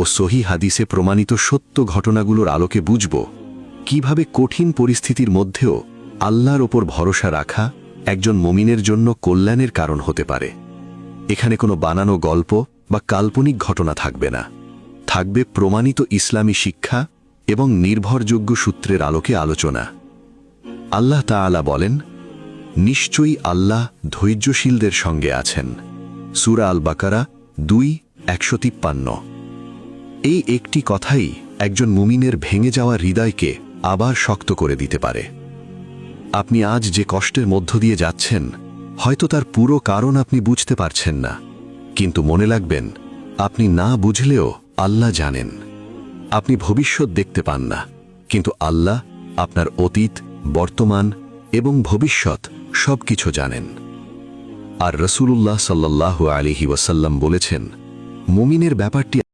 ও সহি হাদিসে প্রমাণিত সত্য ঘটনাগুলোর আলোকে বুঝব কিভাবে কঠিন পরিস্থিতির মধ্যেও আল্লাহর ওপর ভরসা রাখা একজন মুমিনের জন্য কল্যাণের কারণ হতে পারে। এখানে কোনো বানানো গল্প বা কাল্পনিক ঘটনা থাকবে না, থাকবে প্রমাণিত ইসলামী শিক্ষা এবং নির্ভরযোগ্য সূত্রের আলোকে আলোচনা। আল্লাহ তাআলা বলেন, নিশ্চয়ই আল্লাহ ধৈর্যশীলদের সঙ্গে আছেন। সূরা আল বাকারা 2:153। এই একটি কথাই একজন মুমিনের ভেঙে যাওয়া হৃদয়কে আবার শক্ত করে দিতে পারে। আপনি আজ যে কষ্টের মধ্য দিয়ে যাচ্ছেন, হয়তো তার পুরো কারণ আপনি বুঝতে পারছেন না, কিন্তু মনে রাখবেন, আপনি না বুঝলেও আল্লাহ জানেন। আপনি ভবিষ্যৎ দেখতে পান না, কিন্তু আল্লাহ আপনার অতীত, বর্তমান এবং ভবিষ্যৎ সবকিছু জানেন। আর রাসূলুল্লাহ সাল্লাল্লাহু আলাইহি ওয়াসাল্লাম বলেছেন, মুমিনের ব্যাপারটি